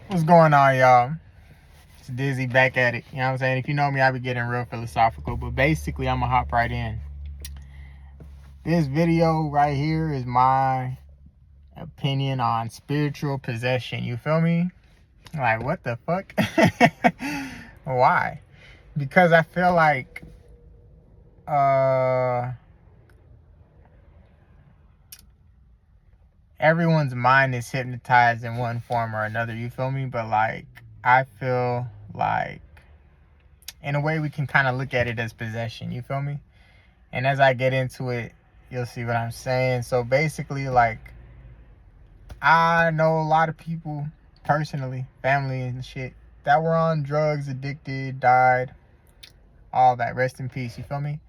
What's going on, y'all? It's Dizzy back at it. You know what I'm saying? If you know me, I be getting real philosophical, but basically, I'm gonna hop right in. This video right here is my opinion on spiritual possession. You feel me? Like, what the fuck? Why? Because I feel like, everyone's mind is hypnotized in one form or another. You feel me? But, like, I feel like, in a way, we can kind of look at it as possession. You feel me? And as I get into it, you'll see what I'm saying. So basically, like, I know a lot of people personally, family and shit, that were on drugs, addicted, died, all that. Rest in peace, you feel me?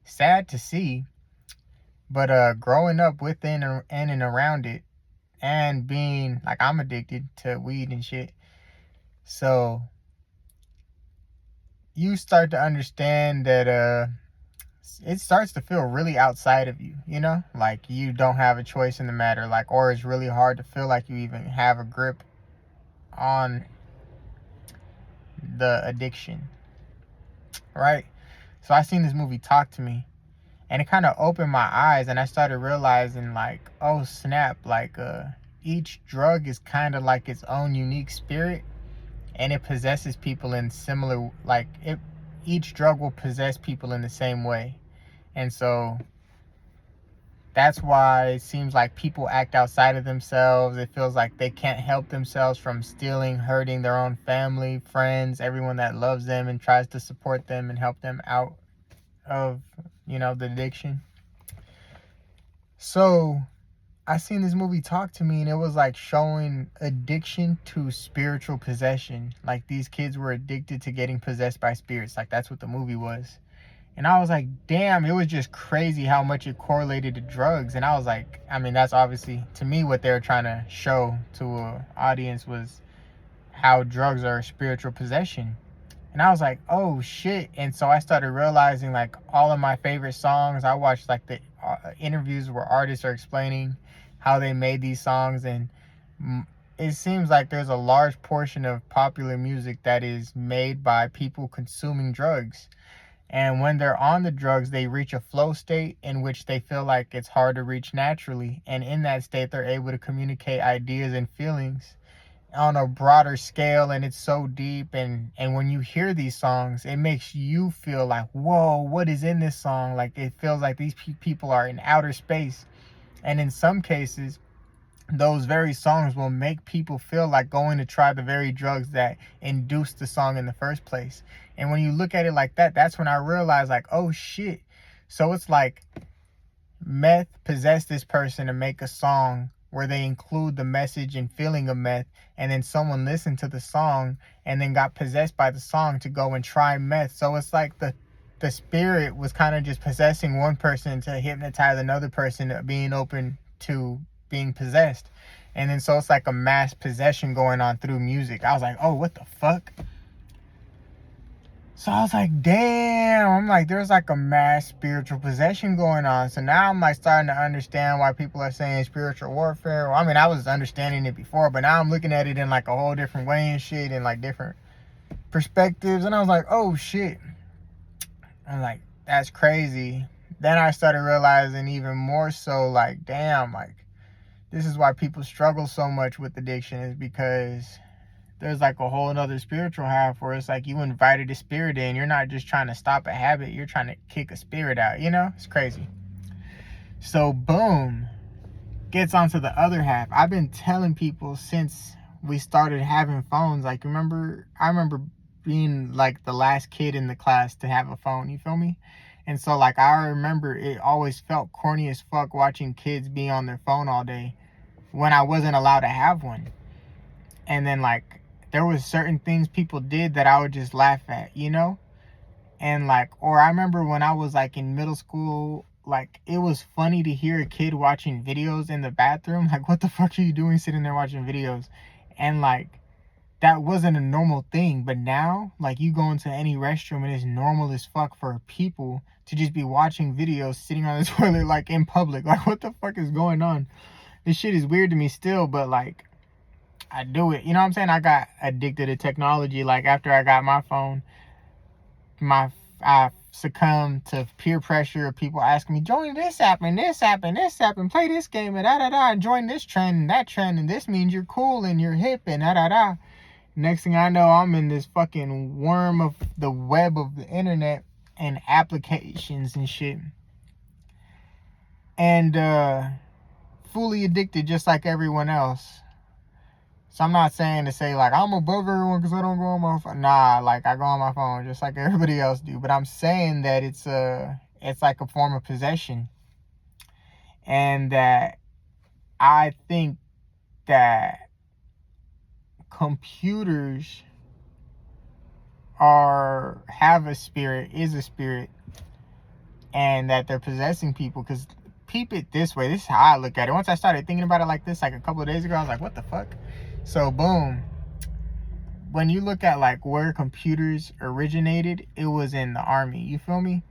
Sad to see, but growing up within and around it, and being like, I'm addicted to weed and shit. So you start to understand that it starts to feel really outside of you, you know? Like, you don't have a choice in the matter, like, or it's really hard to feel like you even have a grip on the addiction, right? So I seen this movie Talk to Me, and it kind of opened my eyes, and I started realizing, like, oh snap, like, each drug is kind of like its own unique spirit, and it possesses people in similar, like, each drug will possess people in the same way. And so that's why it seems like people act outside of themselves. It feels like they can't help themselves from stealing, hurting their own family, friends, everyone that loves them and tries to support them and help them out of, the addiction. So I seen this movie Talk to Me, and it was like showing addiction to spiritual possession. Like, these kids were addicted to getting possessed by spirits. Like, that's what the movie was. And I was like, damn, it was just crazy how much it correlated to drugs. And I was like, I mean, that's obviously, to me, what they were trying to show to an audience was how drugs are spiritual possession. And I was like, oh shit. And so I started realizing, like, all of my favorite songs, I watched like the interviews where artists are explaining how they made these songs. And it seems like there's a large portion of popular music that is made by people consuming drugs. And when they're on the drugs, they reach a flow state in which they feel like it's hard to reach naturally. And in that state, they're able to communicate ideas and feelings on a broader scale. And it's so deep. And when you hear these songs, it makes you feel like, whoa, what is in this song? Like, it feels like these people are in outer space. And in some cases, those very songs will make people feel like going to try the very drugs that induced the song in the first place. And when you look at it like that, that's when I realized, like, oh shit. So it's like meth possessed this person to make a song where they include the message and feeling of meth, and then someone listened to the song and then got possessed by the song to go and try meth. So it's like the spirit was kind of just possessing one person to hypnotize another person, being open to being possessed. And then so it's like a mass possession going on through music. I was like, oh, what the fuck? So I was like, damn. I'm like, there's like a mass spiritual possession going on. So now I'm like starting to understand why people are saying spiritual warfare. Well, I mean, I was understanding it before, but now I'm looking at it in like a whole different way and shit, and like different perspectives. And I was like, oh shit. I'm like, that's crazy. Then I started realizing even more so, like, damn, like, this is why people struggle so much with addiction, is because there's like a whole another spiritual half where it's like you invited a spirit in. You're not just trying to stop a habit, you're trying to kick a spirit out, It's crazy. So boom, gets onto the other half. I've been telling people since we started having phones, like, I remember being like the last kid in the class to have a phone, you feel me? And so, like, I remember it always felt corny as fuck watching kids be on their phone all day when I wasn't allowed to have one. And then, like, there was certain things people did that I would just laugh at, And like, or I remember when I was like in middle school, like, it was funny to hear a kid watching videos in the bathroom. Like, what the fuck are you doing sitting there watching videos? And like, that wasn't a normal thing. But now, like, you go into any restroom and it's normal as fuck for people to just be watching videos sitting on the toilet, like, in public. Like, what the fuck is going on? This shit is weird to me still, but like, I do it. You know what I'm saying? I got addicted to technology. Like after I got my phone, I succumbed to peer pressure of people asking me, join this app and this app and this app and play this game and da da da and join this trend and that trend and this means you're cool and you're hip and da da da. Next thing I know, I'm in this fucking worm of the web of the internet and applications and shit. And fully addicted just like everyone else. So I'm not saying to say like I'm above everyone because I don't go on my phone. Nah, like I go on my phone just like everybody else do. But I'm saying that it's like a form of possession, and that I think that computers have a spirit, is a spirit, and that they're possessing people. Because peep it this way, this is how I look at it. Once I started thinking about it like this, like a couple of days ago, I was like, what the fuck? So boom, when you look at like where computers originated, it was in the army, you feel me?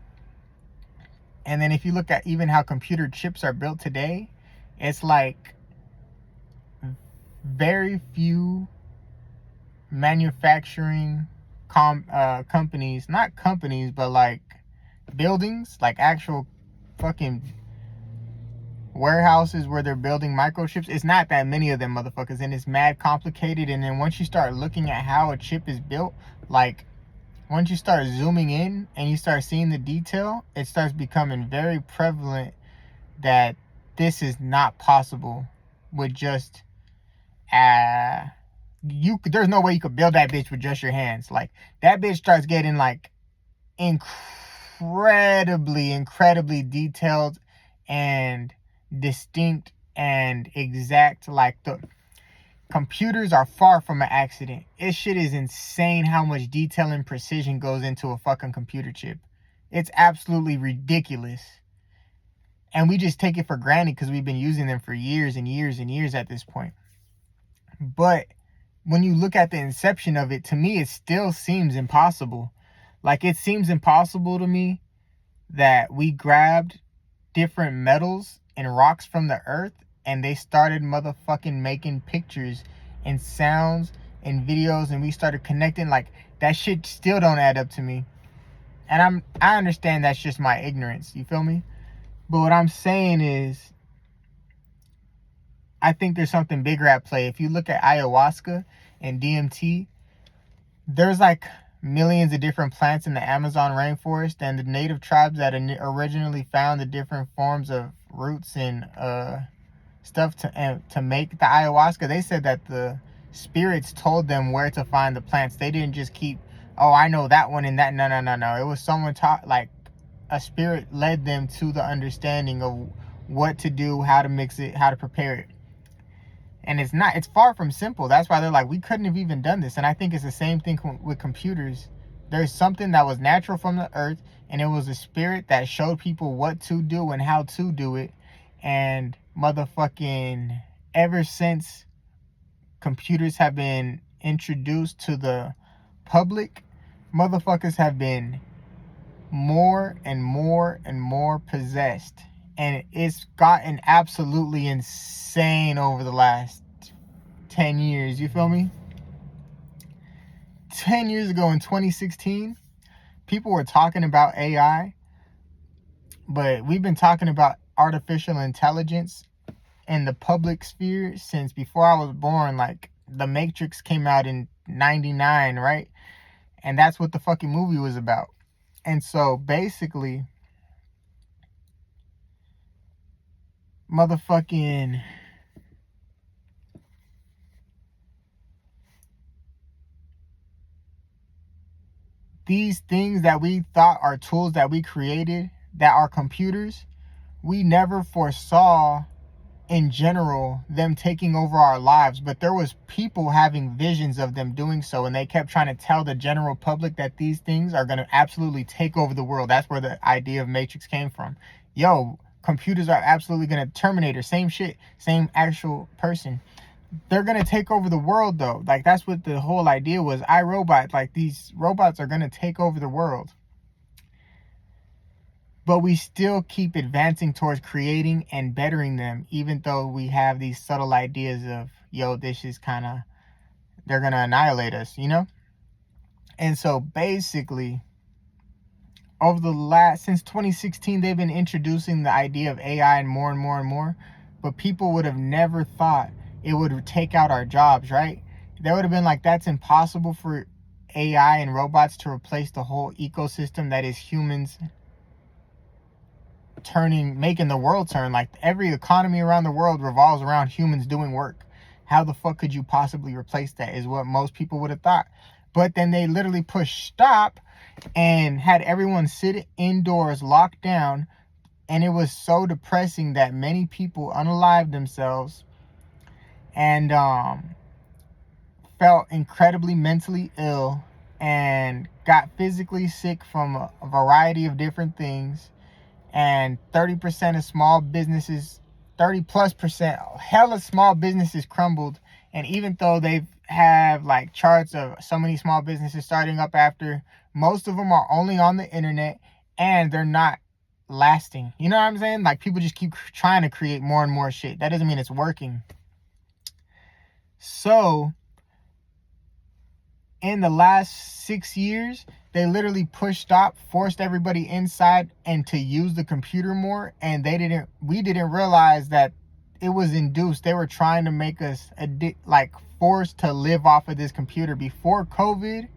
And then if you look at even how computer chips are built today, it's like very few manufacturing companies, not companies, but like buildings, like actual fucking warehouses where they're building microchips. It's not that many of them motherfuckers, and it's mad complicated. And then once you start looking at how a chip is built, like once you start zooming in and you start seeing the detail, it starts becoming very prevalent that this is not possible with just there's no way you could build that bitch with just your hands. Like that bitch starts getting like incredibly detailed and distinct and exact. Like the computers are far from an accident. This shit is insane how much detail and precision goes into a fucking computer chip. It's absolutely ridiculous. And we just take it for granted because we've been using them for years and years and years at this point. But when you look at the inception of it, to me, it still seems impossible. Like it seems impossible to me that we grabbed different metals and rocks from the earth and they started motherfucking making pictures and sounds and videos, and we started connecting. Like that shit still don't add up to me. And I understand that's just my ignorance, you feel me? But what I'm saying is I think there's something bigger at play. If you look at ayahuasca and DMT, there's like millions of different plants in the Amazon rainforest, and the native tribes that originally found the different forms of roots and stuff to make the ayahuasca, they said that the spirits told them where to find the plants. They didn't just keep, oh, I know that one and that. No. It was someone taught, like a spirit led them to the understanding of what to do, how to mix it, how to prepare it. And it's far from simple. That's why they're like, we couldn't have even done this. And I think it's the same thing with computers. There's something that was natural from the earth, and it was a spirit that showed people what to do and how to do it. And motherfucking ever since computers have been introduced to the public, motherfuckers have been more and more possessed. And it's gotten absolutely insane over the last 10 years. You feel me? 10 years ago in 2016, people were talking about AI, but we've been talking about artificial intelligence in the public sphere since before I was born. Like The Matrix came out in 99, right? And that's what the fucking movie was about. And so basically, motherfucking these things that we thought are tools that we created that are computers, we never foresaw in general them taking over our lives. But there was people having visions of them doing so, and they kept trying to tell the general public that these things are going to absolutely take over the world. That's where the idea of Matrix came from. Yo, computers are absolutely going to Terminator, same shit, same actual person. They're going to take over the world though. Like that's what the whole idea was. iRobot, like these robots are going to take over the world. But we still keep advancing towards creating and bettering them, even though we have these subtle ideas of, yo, this is kind of they're going to annihilate us, you know? And so basically, over the since 2016, they've been introducing the idea of AI and more and more and more, but people would have never thought it would take out our jobs, right? They would have been like, that's impossible for AI and robots to replace the whole ecosystem that is humans making the world turn. Like, every economy around the world revolves around humans doing work. How the fuck could you possibly replace that, is what most people would have thought. But then they literally pushed stop and had everyone sit indoors, locked down, and it was so depressing that many people unalived themselves and felt incredibly mentally ill and got physically sick from a variety of different things. And 30% of small businesses, 30+%, hella small businesses crumbled. And even though they have like charts of so many small businesses starting up after, most of them are only on the internet and they're not lasting. You know what I'm saying? Like, people just keep trying to create more and more shit. That doesn't mean it's working. So in the last 6 years, they literally pushed stop, forced everybody inside and to use the computer more. And we didn't realize that it was induced. They were trying to make us forced to live off of this computer. Before COVID,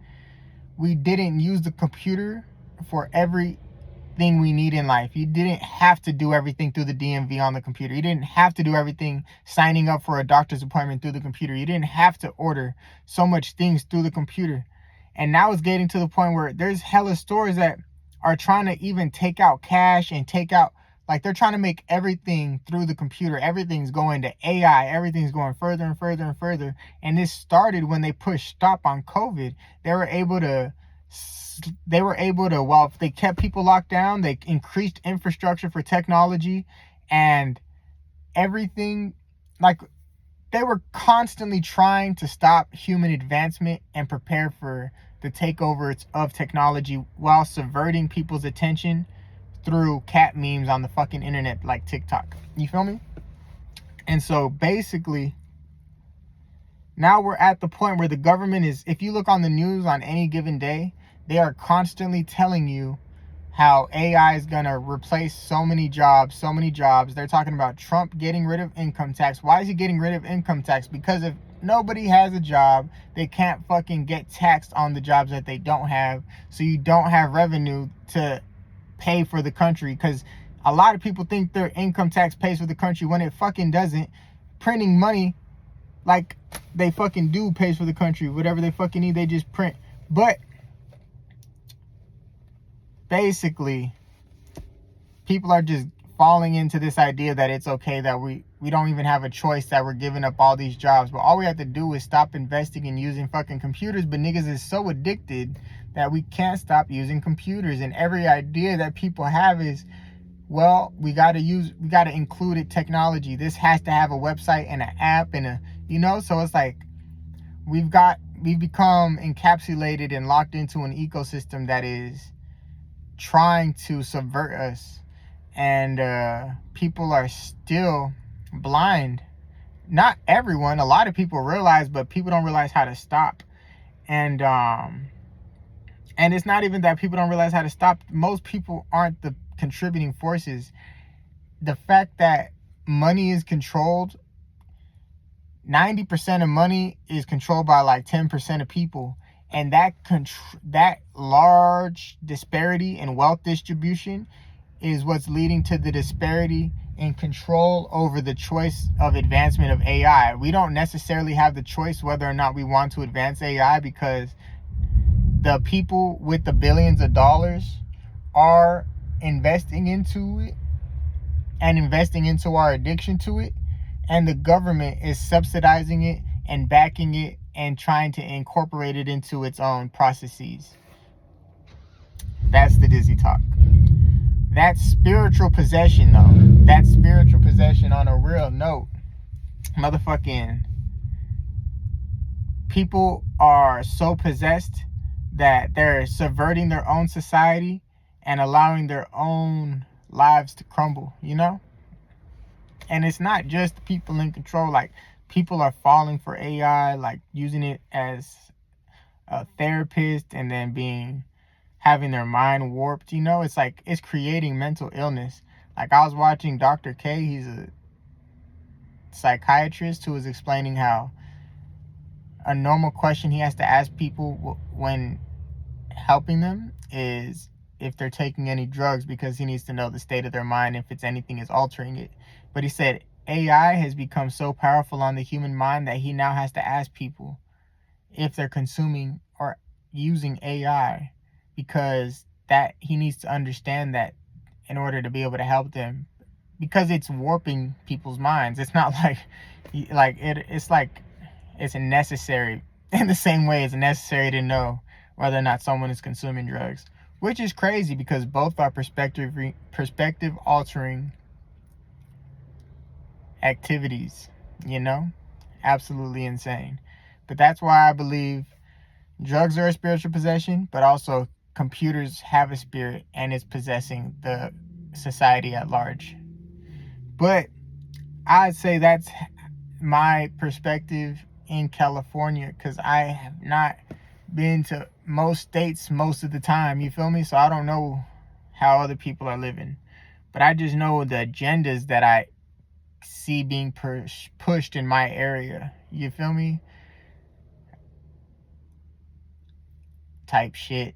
we didn't use the computer for everything we need in life. You didn't have to do everything through the DMV on the computer. You didn't have to do everything signing up for a doctor's appointment through the computer. You didn't have to order so much things through the computer. And now it's getting to the point where there's hella stores that are trying to even take out cash and they're trying to make everything through the computer. Everything's going to AI. Everything's going further and further and further. And this started when they pushed stop on COVID. They were able to, well, if they kept people locked down, they increased infrastructure for technology and everything. Like, they were constantly trying to stop human advancement and prepare for the takeover of technology while subverting people's attention through cat memes on the fucking internet like TikTok. You feel me? And so basically, now we're at the point where the government is, if you look on the news on any given day, they are constantly telling you how AI is going to replace so many jobs. They're talking about Trump getting rid of income tax. Why is he getting rid of income tax? Because if nobody has a job, they can't fucking get taxed on the jobs that they don't have. So you don't have revenue to pay for the country. Because a lot of people think their income tax pays for the country when it fucking doesn't. Printing money like they fucking do pays for the country. Whatever they fucking need, they just print. But basically, people are just falling into this idea that it's okay, that we don't even have a choice, that we're giving up all these jobs. But all we have to do is stop investing in using fucking computers. But niggas is so addicted that we can't stop using computers. And every idea that people have is, well, we got to include it technology. This has to have a website and an app and so it's like we've become encapsulated and locked into an ecosystem that is trying to subvert us. And people are still blind. Not everyone, a lot of people realize, but people don't realize how to stop. And it's not even that people don't realize how to stop. Most people aren't the contributing forces. The fact that money is controlled, 90% of money is controlled by like 10% of people. And that large disparity in wealth distribution is what's leading to the disparity in control over the choice of advancement of AI. We don't necessarily have the choice whether or not we want to advance AI, because the people with the billions of dollars are investing into it and investing into our addiction to it. And the government is subsidizing it and backing it and trying to incorporate it into its own processes. That's the Dizzy Talk. That's spiritual possession, though. That's spiritual possession on a real note. Motherfucking people are so possessed that they're subverting their own society and allowing their own lives to crumble, And it's not just the people in control. Like, people are falling for AI, like using it as a therapist and then having their mind warped. It's like it's creating mental illness. Like I was watching Dr. K, he's a psychiatrist who was explaining how a normal question he has to ask people when helping them is if they're taking any drugs, because he needs to know the state of their mind, if it's anything is altering it. But he said AI has become so powerful on the human mind that he now has to ask people if they're consuming or using AI, because that he needs to understand that in order to be able to help them, because it's warping people's minds. It's not it's like it's necessary in the same way it's necessary to know whether or not someone is consuming drugs, which is crazy because both are perspective altering activities, you know? Absolutely insane. But that's why I believe drugs are a spiritual possession, but also computers have a spirit and it's possessing the society at large. But I'd say that's my perspective in California, because I have not been to most states most of the time, you feel me? So I don't know how other people are living, but I just know the agendas that I see being pushed in my area, you feel me? Type shit.